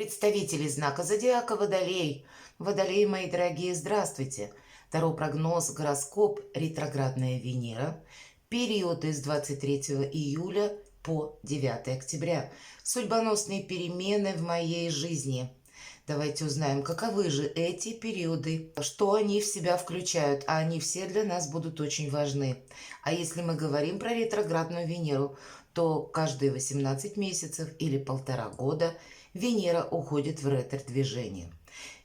Представители знака зодиака Водолей. Водолей, мои дорогие, здравствуйте. Таро прогноз, гороскоп, ретроградная Венера. Период из 23 июля по 9 октября. Судьбоносные перемены в моей жизни. Давайте узнаем, каковы же эти периоды, что они в себя включают, а они все для нас будут очень важны. А если мы говорим про ретроградную Венеру, то каждые 18 месяцев или полтора года Венера уходит в ретро-движение.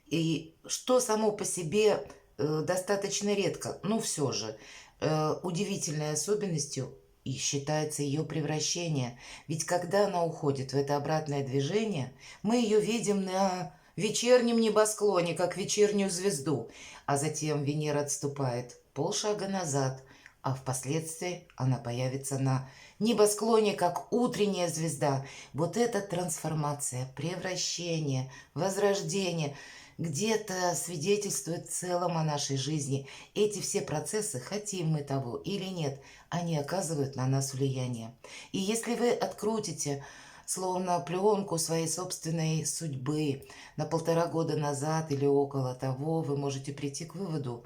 И что само по себе достаточно редко, но все же удивительной особенностью и считается ее превращение. Ведь когда она уходит в это обратное движение, мы ее видим на вечернем небосклоне, как вечернюю звезду, а затем Венера отступает полшага назад, а впоследствии она появится на небосклоне, как утренняя звезда. Вот эта трансформация, превращение, возрождение где-то свидетельствует в целом о нашей жизни. Эти все процессы, хотим мы того или нет, они оказывают на нас влияние. И если вы открутите словно пленку своей собственной судьбы на полтора года назад или около того, вы можете прийти к выводу,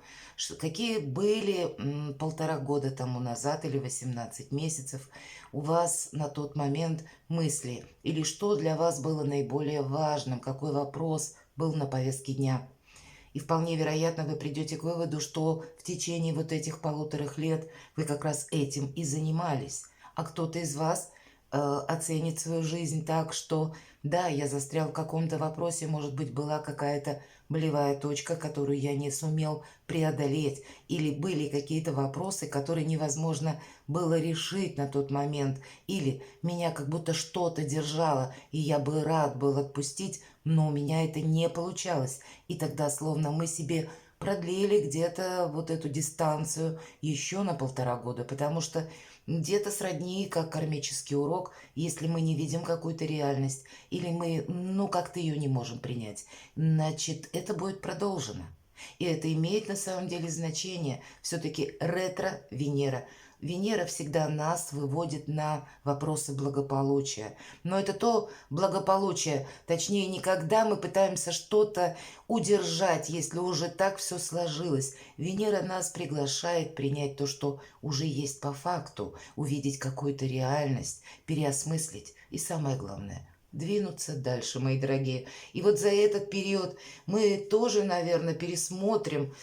какие были полтора года тому назад или 18 месяцев у вас на тот момент мысли, или что для вас было наиболее важным, какой вопрос был на повестке дня. И вполне вероятно, вы придете к выводу, что в течение вот этих 1,5 лет вы как раз этим и занимались. А кто-то из вас оценит свою жизнь так, что да, я застрял в каком-то вопросе, может быть, была какая-то болевая точка, которую я не сумел преодолеть, или были какие-то вопросы, которые невозможно было решить на тот момент, или меня как будто что-то держало, и я бы рад был отпустить, но у меня это не получалось. И тогда словно мы себе продлили где-то вот эту дистанцию еще на полтора года, потому что где-то сродни, как кармический урок, если мы не видим какую-то реальность, или мы, как-то ее не можем принять, значит, это будет продолжено. И это имеет на самом деле значение. Все-таки ретро-Венера. Венера всегда нас выводит на вопросы благополучия. Но это то благополучие, точнее, не когда мы пытаемся что-то удержать, если уже так все сложилось. Венера нас приглашает принять то, что уже есть по факту, увидеть какую-то реальность, переосмыслить. И самое главное, двинуться дальше, мои дорогие. И вот за этот период мы тоже, наверное, пересмотрим,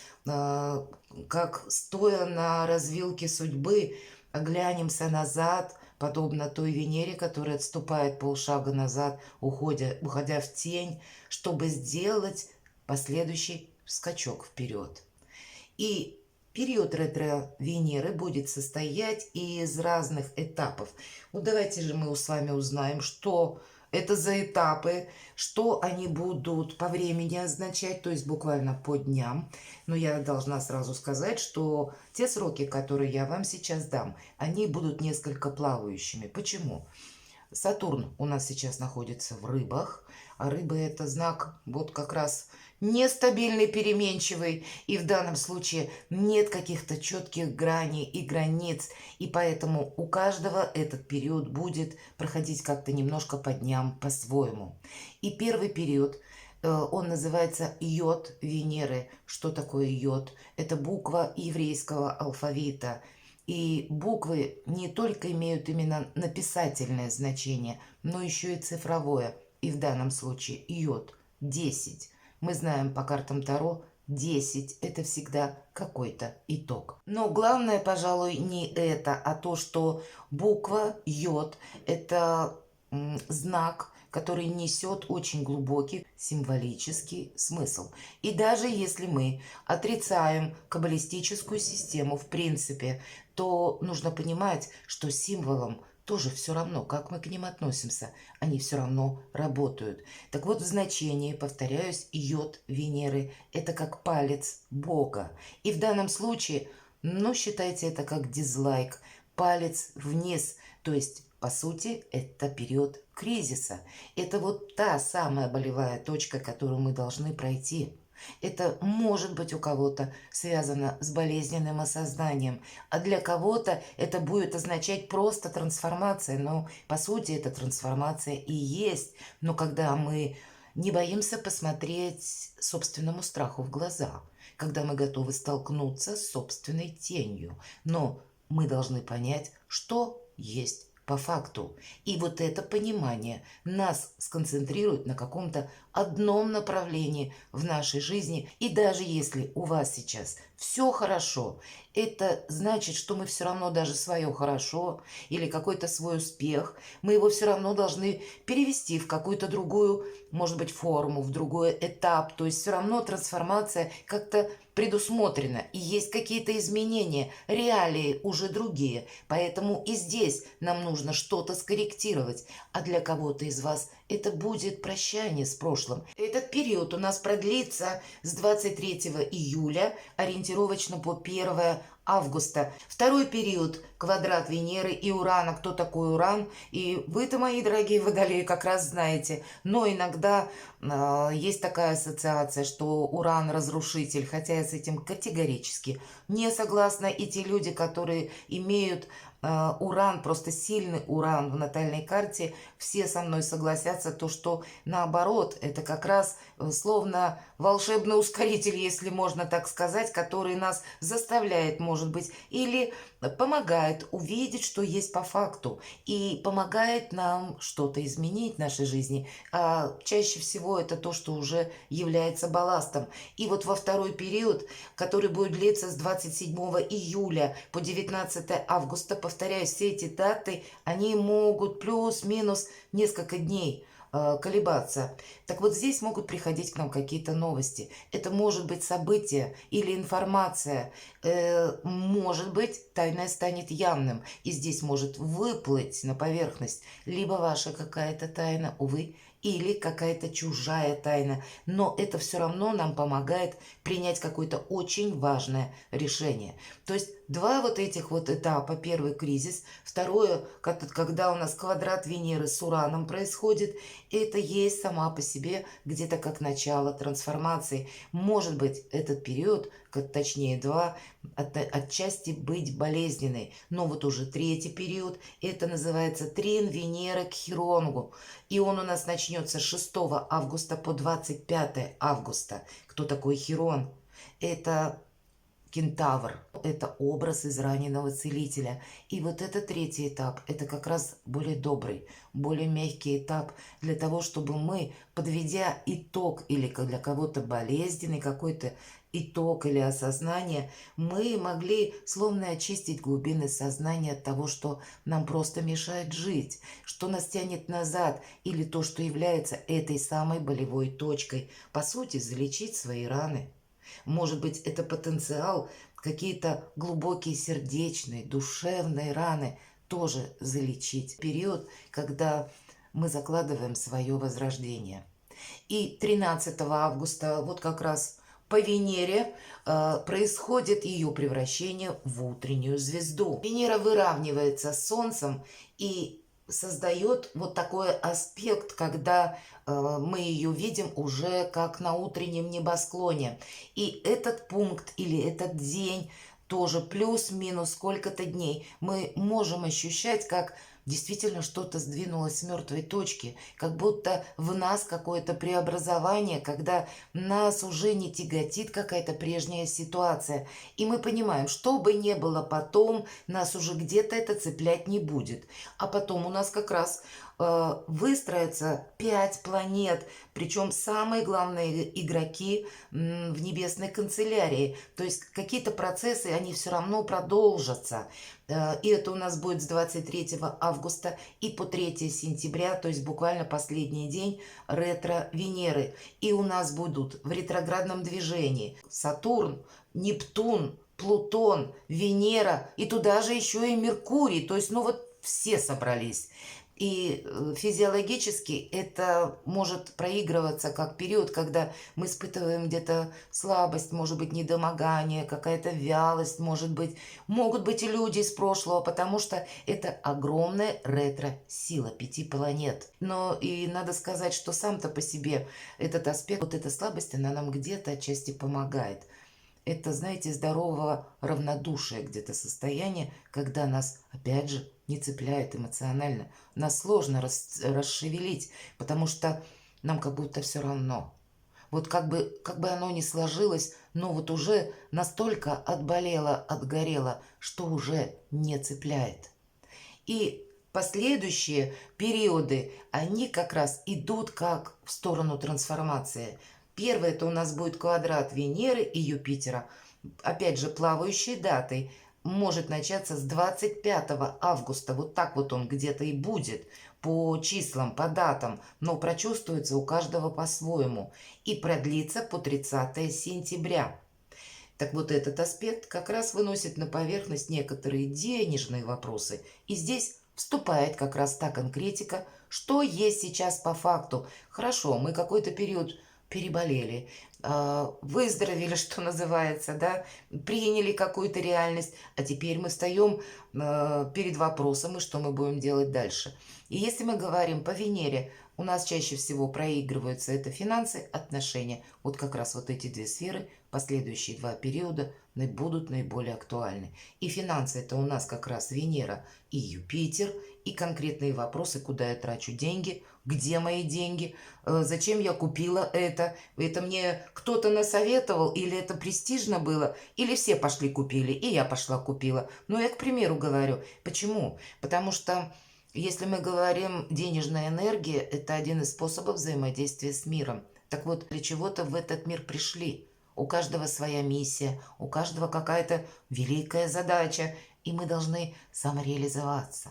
как стоя на развилке судьбы, оглянемся назад, подобно той Венере, которая отступает полшага назад, уходя в тень, чтобы сделать последующий скачок вперед. И период ретро-Венеры будет состоять из разных этапов. Вот давайте же мы с вами узнаем, что это за этапы, что они будут по времени означать, то есть буквально по дням. Но я должна сразу сказать, что те сроки, которые я вам сейчас дам, они будут несколько плавающими. Почему? Сатурн у нас сейчас находится в рыбах, а рыбы это знак вот как раз нестабильный, переменчивый, и в данном случае нет каких-то четких граней и границ, и поэтому у каждого этот период будет проходить как-то немножко по дням по-своему. И первый период, он называется йод Венеры. Что такое йод? Это буква еврейского алфавита. И буквы не только имеют именно написательное значение, но еще и цифровое. И в данном случае йод 10. Мы знаем по картам Таро, 10 это всегда какой-то итог. Но главное, пожалуй, не это, а то, что буква йод это знак, который несет очень глубокий символический смысл. И даже если мы отрицаем каббалистическую систему в принципе, то нужно понимать, что символам тоже все равно, как мы к ним относимся, они все равно работают. Так вот, в значении, повторяюсь, йод Венеры – это как палец Бога. И в данном случае, считайте это как дизлайк, палец вниз, то есть по сути, это период кризиса. Это вот та самая болевая точка, которую мы должны пройти. Это может быть у кого-то связано с болезненным осознанием, а для кого-то это будет означать просто трансформация. Но по сути это трансформация и есть. Но когда мы не боимся посмотреть собственному страху в глаза, когда мы готовы столкнуться с собственной тенью. Но мы должны понять, что есть по факту. И вот это понимание нас сконцентрирует на каком-то одном направлении в нашей жизни. И даже если у вас сейчас все хорошо, это значит, что мы все равно даже свое хорошо или какой-то свой успех, мы его все равно должны перевести в какую-то другую, может быть, форму, в другой этап. То есть все равно трансформация как-то предусмотрена, и есть какие-то изменения, реалии уже другие. Поэтому и здесь нам нужно что-то скорректировать. А для кого-то из вас это будет прощание с прошлым. Этот период у нас продлится с 23 июля ориентировочно по 1 августа. Второй период — квадрат Венеры и Урана. Кто такой Уран? И вы-то, мои дорогие водолеи, как раз знаете. Но иногда есть такая ассоциация, что Уран — разрушитель, хотя я с этим категорически не согласна. И те люди, которые имеют Уран, просто сильный Уран в натальной карте, все со мной согласятся, то что наоборот, это как раз словно волшебный ускоритель, если можно так сказать, который нас заставляет, может быть, или помогает увидеть, что есть по факту, и помогает нам что-то изменить в нашей жизни. А чаще всего это то, что уже является балластом. И вот во второй период, который будет длиться с 27 июля по 19 августа, повторяю, все эти даты, они могут плюс-минус несколько дней колебаться. Так вот, здесь могут приходить к нам какие-то новости. Это может быть событие или информация. Может быть, тайное станет явным. И здесь может выплыть на поверхность либо ваша какая-то тайна, увы, или какая-то чужая тайна. Но это все равно нам помогает принять какое-то очень важное решение. То есть два вот этих вот этапа. Первый — кризис. Второе, когда у нас квадрат Венеры с Ураном происходит, это есть сама по себе где-то как начало трансформации. Может быть, этот период, точнее два, отчасти быть болезненной. Но вот уже третий период, это называется трин Венеры к Хирону. И он у нас начнется с 6 августа по 25 августа. Кто такой Хирон? Это кентавр. Это образ израненного целителя. И вот этот третий этап, это как раз более добрый, более мягкий этап для того, чтобы мы, подведя итог или для кого-то болезненный какой-то итог или осознание, мы могли словно очистить глубины сознания от того, что нам просто мешает жить, что нас тянет назад, или то, что является этой самой болевой точкой. По сути, залечить свои раны. Может быть, это потенциал, какие-то глубокие сердечные, душевные раны тоже залечить. Период, когда мы закладываем свое возрождение. И 13 августа, вот как раз по Венере, происходит ее превращение в утреннюю звезду. Венера выравнивается с Солнцем и создает вот такой аспект, когда мы ее видим уже как на утреннем небосклоне. И этот пункт или этот день тоже плюс-минус сколько-то дней мы можем ощущать, как действительно что-то сдвинулось с мертвой точки, как будто в нас какое-то преобразование, когда нас уже не тяготит какая-то прежняя ситуация. И мы понимаем, что бы ни было потом, нас уже где-то это цеплять не будет. А потом у нас как раз выстроятся 5 планет, причем самые главные игроки в небесной канцелярии. То есть какие-то процессы, они все равно продолжатся. И это у нас будет с 23 августа и по 3 сентября, то есть буквально последний день ретро-Венеры. И у нас будут в ретроградном движении Сатурн, Нептун, Плутон, Венера и туда же еще и Меркурий. То есть, ну вот все собрались. И физиологически это может проигрываться как период, когда мы испытываем где-то слабость, может быть, недомогание, какая-то вялость, может быть. Могут быть и люди из прошлого, потому что это огромная ретро-сила 5 планет. Но и надо сказать, что сам-то по себе этот аспект, вот эта слабость, она нам где-то отчасти помогает. Это, знаете, здорового равнодушия где-то состояние, когда нас, опять же, не цепляет эмоционально. Нас сложно расшевелить, потому что нам как будто все равно. Вот как бы оно ни сложилось, но вот уже настолько отболело, отгорело, что уже не цепляет. И последующие периоды, они как раз идут как в сторону трансформации. Первый это у нас будет квадрат Венеры и Юпитера. Опять же, плавающей датой может начаться с 25 августа. Вот так вот он где-то и будет по числам, по датам, но прочувствуется у каждого по-своему и продлится по 30 сентября. Так вот, этот аспект как раз выносит на поверхность некоторые денежные вопросы. И здесь вступает как раз та конкретика, что есть сейчас по факту. Хорошо, мы какой-то период переболели, выздоровели, что называется, да, приняли какую-то реальность, а теперь мы встаем перед вопросом, и что мы будем делать дальше. И если мы говорим по Венере, у нас чаще всего проигрываются это финансы, отношения. Вот как раз вот эти две сферы, последующие два периода будут наиболее актуальны. И финансы это у нас как раз Венера и Юпитер, и конкретные вопросы, куда я трачу деньги, где мои деньги, зачем я купила это мне кто-то насоветовал, или это престижно было, или все пошли купили, и я пошла купила. Но я, к примеру, говорю, почему? Потому что если мы говорим, денежная энергия – это один из способов взаимодействия с миром. Так вот, для чего-то в этот мир пришли. У каждого своя миссия, у каждого какая-то великая задача, и мы должны самореализоваться.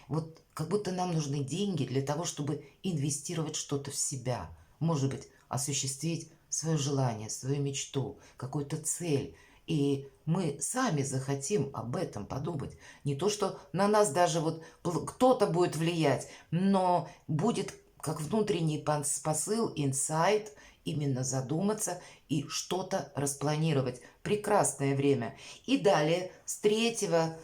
Вот как будто нам нужны деньги для того, чтобы инвестировать что-то в себя. Может быть, осуществить свое желание, свою мечту, какую-то цель. И мы сами захотим об этом подумать. Не то, что на нас даже вот кто-то будет влиять, но будет как внутренний посыл, инсайт, именно задуматься и что-то распланировать. Прекрасное время. И далее, с 3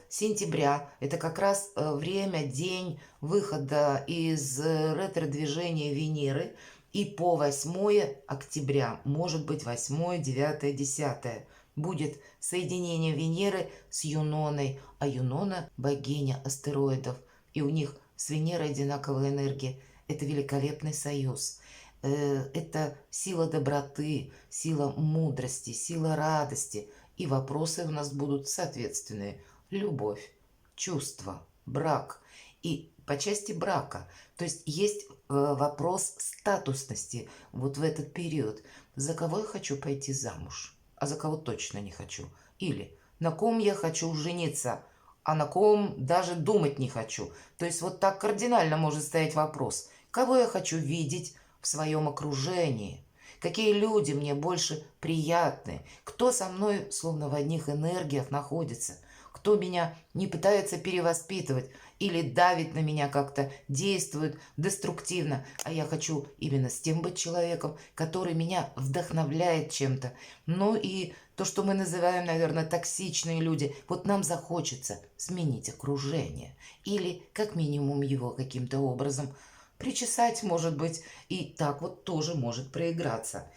сентября, это как раз время, день выхода из ретро-движения Венеры, и по 8 октября, может быть 8, 9, 10, будет соединение Венеры с Юноной, а Юнона – богиня астероидов, и у них с Венерой одинаковая энергия. Это великолепный союз. Это сила доброты, сила мудрости, сила радости. И вопросы у нас будут соответственные. Любовь, чувства, брак. И по части брака, то есть вопрос статусности вот в этот период. За кого я хочу пойти замуж, а за кого точно не хочу. Или на ком я хочу жениться, а на ком даже думать не хочу. То есть вот так кардинально может стоять вопрос. Кого я хочу видеть в своем окружении? Какие люди мне больше приятны? Кто со мной словно в одних энергиях находится? Кто меня не пытается перевоспитывать или давит на меня как-то, действует деструктивно, а я хочу именно с тем быть человеком, который меня вдохновляет чем-то. Ну и то, что мы называем, наверное, токсичные люди, вот нам захочется сменить окружение или как минимум его каким-то образом причесать, может быть, и так вот тоже может проиграться.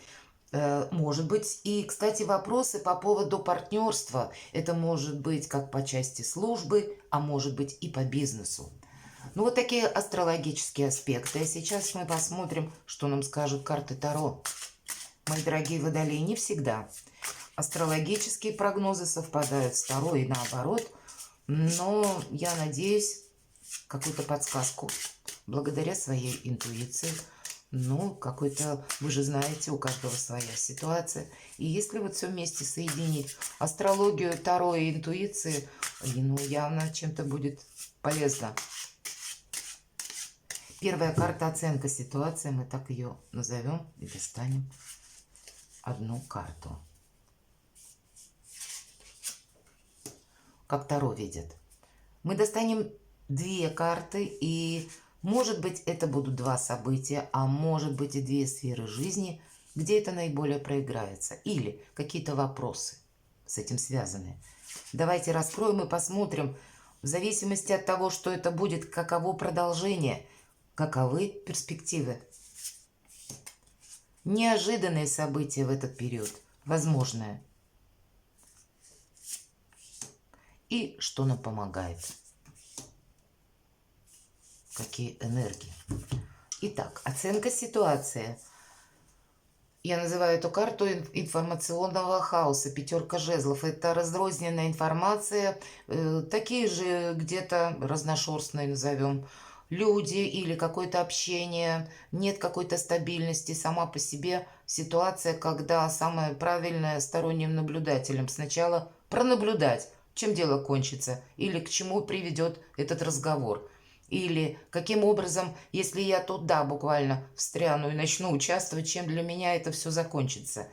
Может быть, и, кстати, вопросы по поводу партнерства. Это может быть как по части службы, а может быть и по бизнесу. Ну, вот такие астрологические аспекты. А сейчас мы посмотрим, что нам скажут карты Таро. Мои дорогие водолеи, не всегда астрологические прогнозы совпадают с Таро и наоборот. Но я надеюсь, какую-то подсказку благодаря своей интуиции. Ну, какой-то, вы же знаете, у каждого своя ситуация. И если вот все вместе соединить, астрологию, Таро и интуиции, ну, явно чем-то будет полезно. Первая карта — оценка ситуации. Мы так ее назовем и достанем одну карту. Как Таро видит. Мы достанем две карты, и может быть это будут два события, а может быть и две сферы жизни, где это наиболее проиграется, или какие-то вопросы с этим связаны. Давайте раскроем и посмотрим, в зависимости от того, что это будет, каково продолжение, каковы перспективы. Неожиданные события в этот период, возможное. И что нам помогает. Какие энергии. Итак, оценка ситуации. Я называю эту карту информационного хаоса, пятерка жезлов. Это разрозненная информация, такие же где-то разношерстные назовем люди или какое-то общение, нет какой-то стабильности, сама по себе ситуация, когда самое правильное сторонним наблюдателем сначала пронаблюдать, чем дело кончится или к чему приведет этот разговор. Или каким образом, если я туда буквально встряну и начну участвовать, чем для меня это все закончится.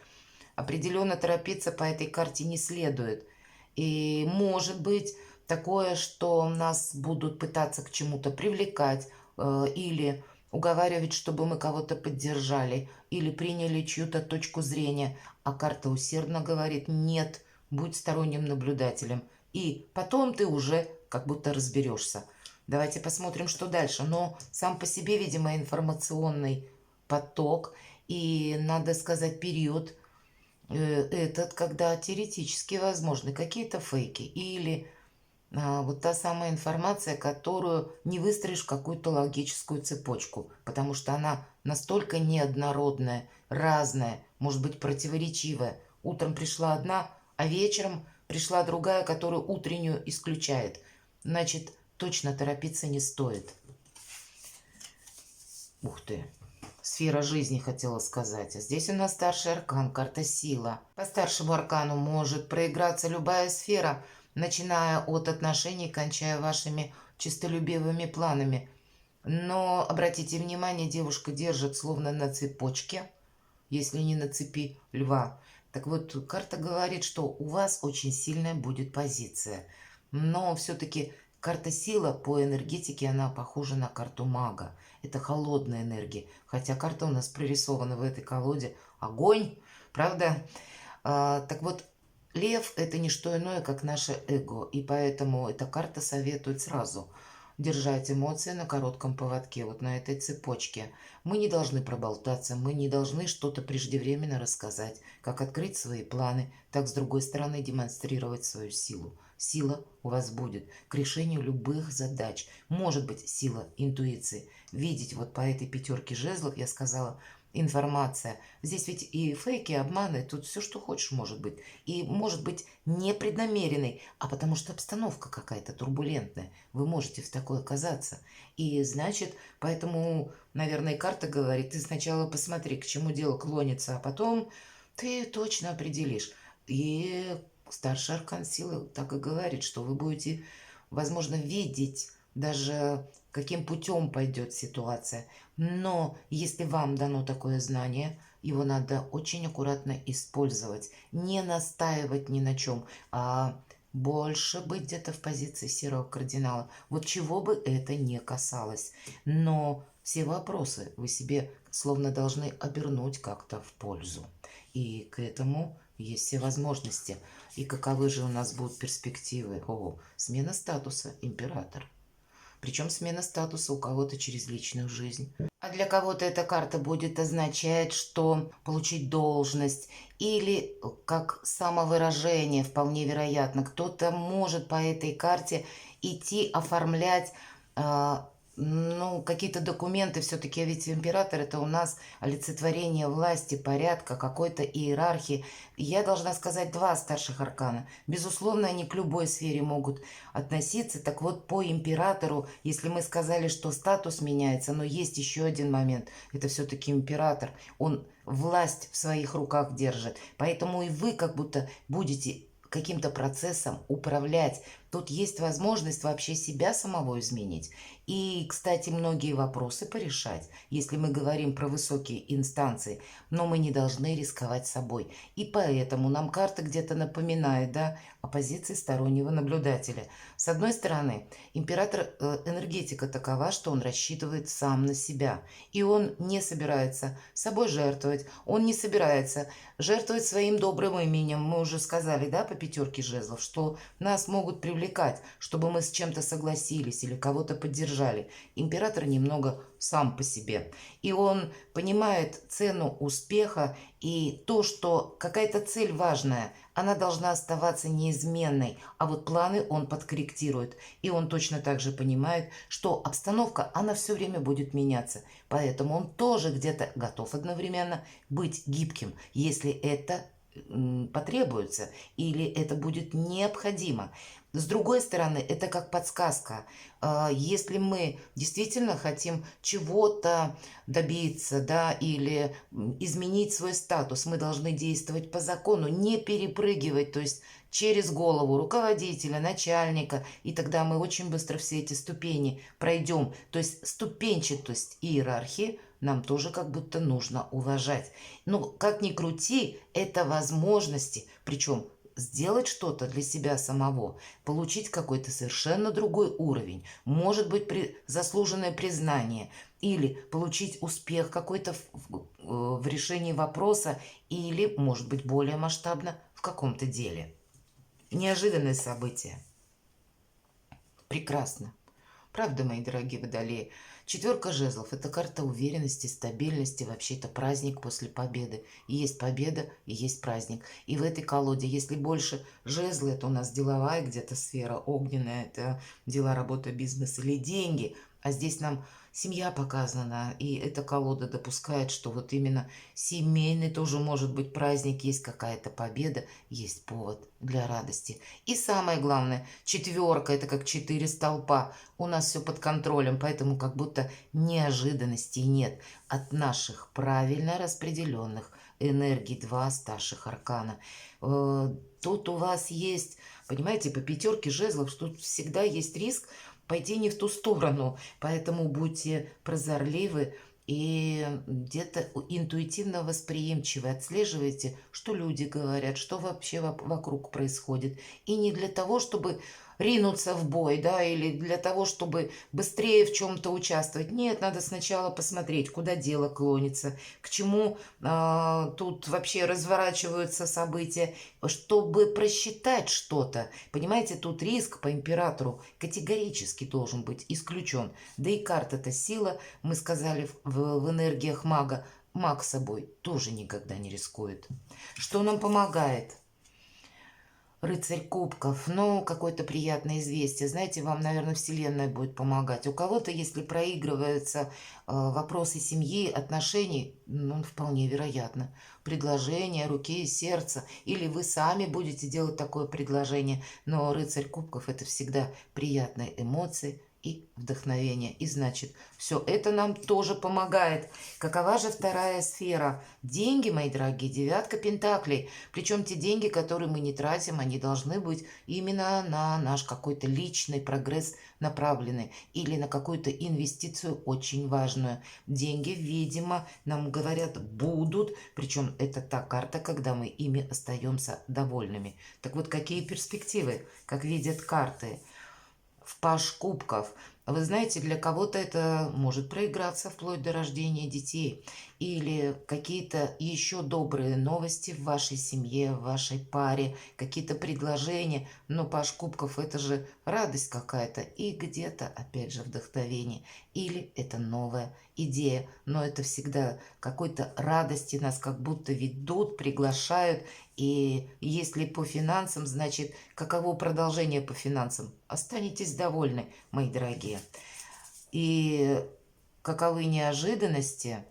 Определенно торопиться по этой карте не следует. И может быть такое, что нас будут пытаться к чему-то привлекать или уговаривать, чтобы мы кого-то поддержали или приняли чью-то точку зрения. А карта усердно говорит: нет, будь сторонним наблюдателем. И потом ты уже как будто разберешься. Давайте посмотрим, что дальше. Но сам по себе, видимо, информационный поток и, надо сказать, период этот, когда теоретически возможны какие-то фейки или вот та самая информация, которую не выстроишь в какую-то логическую цепочку, потому что она настолько неоднородная, разная, может быть противоречивая. Утром пришла одна, а вечером пришла другая, которую утреннюю исключает. Значит, точно торопиться не стоит. Ух ты. Сфера жизни хотела сказать. А здесь у нас старший аркан, карта сила. По старшему аркану может проиграться любая сфера, начиная от отношений, кончая вашими честолюбивыми планами. Но обратите внимание, девушка держит словно на цепочке, если не на цепи льва. Так вот, карта говорит, что у вас очень сильная будет позиция. Но все-таки карта сила по энергетике, она похожа на карту мага. Это холодная энергия. Хотя карта у нас прорисована в этой колоде огонь, правда? Так вот, лев — это не что иное, как наше эго. И поэтому эта карта советует сразу держать эмоции на коротком поводке, вот на этой цепочке. Мы не должны проболтаться, мы не должны что-то преждевременно рассказать, как открыть свои планы, так с другой стороны демонстрировать свою силу. Сила у вас будет к решению любых задач. Может быть, сила интуиции. Видеть вот по этой пятерке жезлов, я сказала, информация. Здесь ведь и фейки, и обманы, тут все, что хочешь, может быть. И может быть непреднамеренный, а потому что обстановка какая-то турбулентная. Вы можете в такой оказаться. И значит, поэтому, наверное, и карта говорит: ты сначала посмотри, к чему дело клонится, а потом ты точно определишь. И старший аркан силы так и говорит, что вы будете, возможно, видеть даже, каким путем пойдет ситуация. Но если вам дано такое знание, его надо очень аккуратно использовать. Не настаивать ни на чем, а больше быть где-то в позиции серого кардинала. Вот чего бы это ни касалось. Но все вопросы вы себе словно должны обернуть как-то в пользу. И к этому есть все возможности. И каковы же у нас будут перспективы? Смена статуса, император. Причем смена статуса у кого-то через личную жизнь. А для кого-то эта карта будет означать, что получить должность или как самовыражение, вполне вероятно. Кто-то может по этой карте идти оформлять какие-то документы. Все-таки ведь император — это у нас олицетворение власти, порядка, какой-то иерархии. Я должна сказать, два старших аркана. Безусловно, они к любой сфере могут относиться. Так вот, по императору, если мы сказали, что статус меняется, но есть еще один момент. Это все-таки император. Он власть в своих руках держит. Поэтому и вы как будто будете каким-то процессом управлять. Тут есть возможность вообще себя самого изменить. И, кстати, многие вопросы порешать, если мы говорим про высокие инстанции. Но мы не должны рисковать собой. И поэтому нам карта где-то напоминает, да, о позиции стороннего наблюдателя. С одной стороны, император, энергетика такова, что он рассчитывает сам на себя. И он не собирается собой жертвовать. Он не собирается жертвовать своим добрым именем. Мы уже сказали, да, по пятерке жезлов, что нас могут привлекать, чтобы мы с чем-то согласились или кого-то поддержали. поддержали. Император немного сам по себе. И он понимает цену успеха и то, что какая-то цель важная, она должна оставаться неизменной, а вот планы он подкорректирует. И он точно так же понимает, что обстановка, она все время будет меняться. Поэтому он тоже где-то готов одновременно быть гибким, если это потребуется или это будет необходимо. С другой стороны, это как подсказка. Если мы действительно хотим чего-то добиться, да, или изменить свой статус, мы должны действовать по закону, не перепрыгивать, то есть через голову руководителя, начальника, и тогда мы очень быстро все эти ступени пройдем. То есть ступенчатость иерархии нам тоже как будто нужно уважать. Ну, как ни крути, это возможности, причем сделать что-то для себя самого, получить какой-то совершенно другой уровень, может быть, заслуженное признание, или получить успех какой-то в решении вопроса, или, может быть, более масштабно в каком-то деле. Неожиданное событие. Прекрасно. Правда, мои дорогие водолеи? Четверка жезлов – это карта уверенности, стабильности, вообще это праздник после победы. И есть победа, и есть праздник. И в этой колоде, если больше жезлы, это у нас деловая где-то сфера, огненная, это дела, работа, бизнес или деньги. А здесь нам семья показана, и эта колода допускает, что вот именно семейный тоже может быть праздник, есть какая-то победа, есть повод для радости. И самое главное, четверка – это как 4 столпа. У нас все под контролем, поэтому как будто неожиданностей нет от наших правильно распределенных энергий 2 старших аркана. Тут у вас есть, понимаете, по пятерке жезлов, что тут всегда есть риск пойти не в ту сторону, поэтому будьте прозорливы и где-то интуитивно восприимчивы, отслеживайте, что люди говорят, что вообще вокруг происходит. И не для того, чтобы ринуться в бой, да, или для того, чтобы быстрее в чем-то участвовать. Нет, надо сначала посмотреть, куда дело клонится, к чему тут вообще разворачиваются события, чтобы просчитать что-то. Понимаете, тут риск по императору категорически должен быть исключен. Да и карта-то сила, мы сказали в энергиях мага, маг собой тоже никогда не рискует. Что нам помогает? Рыцарь кубков, ну, какое-то приятное известие. Знаете, вам, наверное, Вселенная будет помогать. У кого-то, если проигрываются вопросы семьи, отношений, ну, вполне вероятно. Предложение руки и сердца. Или вы сами будете делать такое предложение. Но рыцарь кубков – это всегда приятные эмоции и вдохновение. И значит, все это нам тоже помогает. Какова же вторая сфера? Деньги, мои дорогие, девятка пентаклей. Причем те деньги, которые мы не тратим, они должны быть именно на наш какой-то личный прогресс направлены. Или на какую-то инвестицию очень важную. Деньги, видимо, нам говорят, будут. Причем это та карта, когда мы ими остаемся довольными. Так вот, какие перспективы, как видят карты? В паж кубков. Вы знаете, для кого-то это может проиграться вплоть до рождения детей. Или какие-то еще добрые новости в вашей семье, в вашей паре, какие-то предложения. Но паж кубков – это же радость какая-то. И где-то, опять же, вдохновение. Или это новая идея. Но это всегда какой-то радости нас как будто ведут, приглашают. И если по финансам, значит, каково продолжение по финансам? Останетесь довольны, мои дорогие. И каковы неожиданности,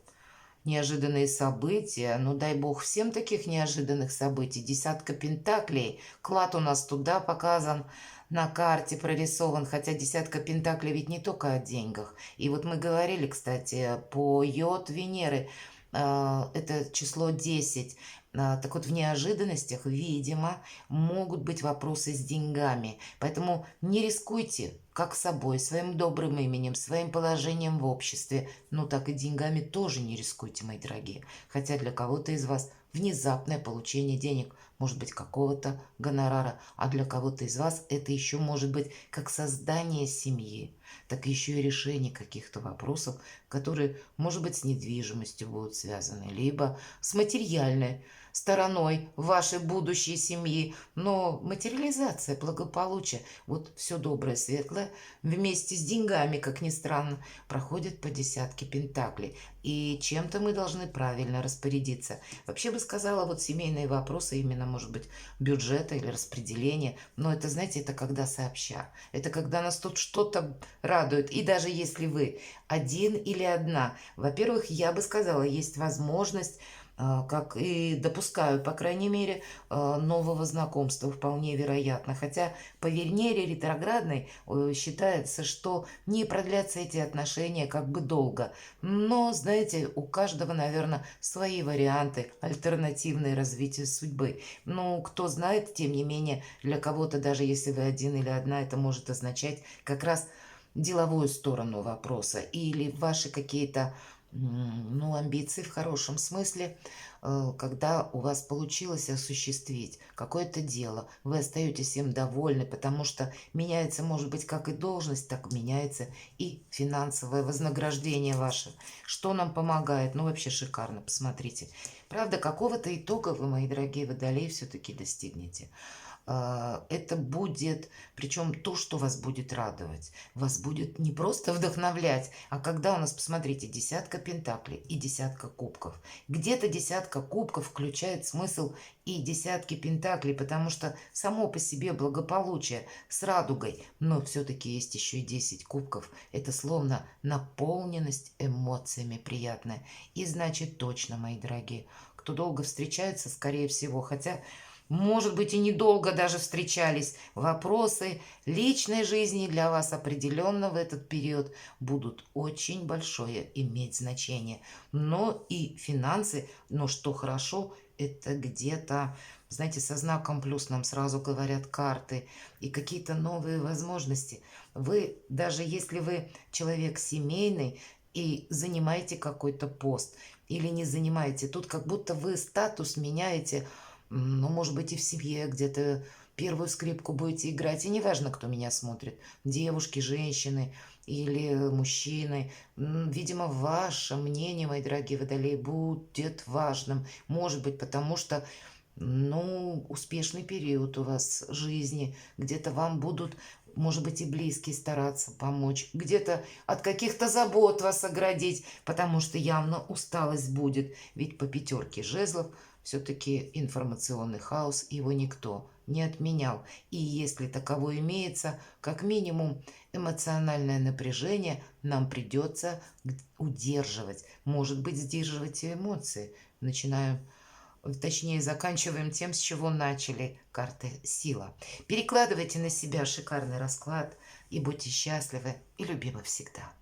неожиданные события. Ну, дай бог всем таких неожиданных событий. Десятка пентаклей. Клад у нас туда показан, на карте прорисован. Хотя десятка пентаклей ведь не только о деньгах. И вот мы говорили, кстати, по йод Венеры. Это число 10. Так вот, в неожиданностях, видимо, могут быть вопросы с деньгами. Поэтому не рискуйте как собой, своим добрым именем, своим положением в обществе. Ну, так и деньгами тоже не рискуйте, мои дорогие. Хотя для кого-то из вас внезапное получение денег, может быть, какого-то гонорара, а для кого-то из вас это еще может быть как создание семьи, так еще и решение каких-то вопросов, которые, может быть, с недвижимостью будут связаны, либо с стороной вашей будущей семьи, но материализация, благополучие, вот все доброе, светлое, вместе с деньгами, как ни странно, проходит по десятке пентаклей. И чем-то мы должны правильно распорядиться. Вообще бы сказала, вот семейные вопросы, именно, может быть, бюджета или распределения, но это, знаете, это когда сообща. Это когда нас тут что-то радует. И даже если вы один или одна, во-первых, я бы сказала, есть возможность, как и допускаю, по крайней мере, нового знакомства вполне вероятно. Хотя по Венере ретроградной считается, что не продлятся эти отношения как бы долго. Но, знаете, у каждого, наверное, свои варианты, альтернативные развития судьбы. Ну, кто знает, тем не менее, для кого-то, даже если вы один или одна, это может означать как раз деловую сторону вопроса или ваши какие-то ну, амбиции в хорошем смысле, когда у вас получилось осуществить какое-то дело, вы остаетесь им довольны, потому что меняется, может быть, как и должность, так меняется и финансовое вознаграждение ваше. Что нам помогает? Ну, вообще шикарно, посмотрите. Правда, какого-то итога вы, мои дорогие водолеи, все-таки достигнете. Это будет, причем то, что вас будет радовать, вас будет не просто вдохновлять, а когда у нас, посмотрите, десятка пентаклей и десятка кубков. Где-то десятка кубков включает смысл и десятки пентаклей, потому что само по себе благополучие с радугой, но все-таки есть еще и 10 кубков. Это словно наполненность эмоциями приятная. И значит точно, мои дорогие, кто долго встречается, скорее всего, хотя может быть, и недолго даже встречались, вопросы личной жизни для вас определенно в этот период будут очень большое иметь значение. Но и финансы, но что хорошо, это где-то, знаете, со знаком плюс нам сразу говорят карты и какие-то новые возможности. Вы, даже если вы человек семейный и занимаете какой-то пост или не занимаете, тут как будто вы статус меняете, ну, может быть, и в семье где-то первую скрипку будете играть. И неважно, кто меня смотрит. Девушки, женщины или мужчины. Видимо, ваше мнение, мои дорогие водолеи, будет важным. Может быть, потому что, ну, успешный период у вас жизни. Где-то вам будут, может быть, и близкие стараться помочь. Где-то от каких-то забот вас оградить, потому что явно усталость будет. Ведь по пятерке жезлов все-таки информационный хаос, его никто не отменял. И если таково имеется, как минимум эмоциональное напряжение нам придется удерживать. Может быть, сдерживать и эмоции. Начинаем, точнее, заканчиваем тем, с чего начали, карты сила. Перекладывайте на себя шикарный расклад и будьте счастливы и любимы всегда.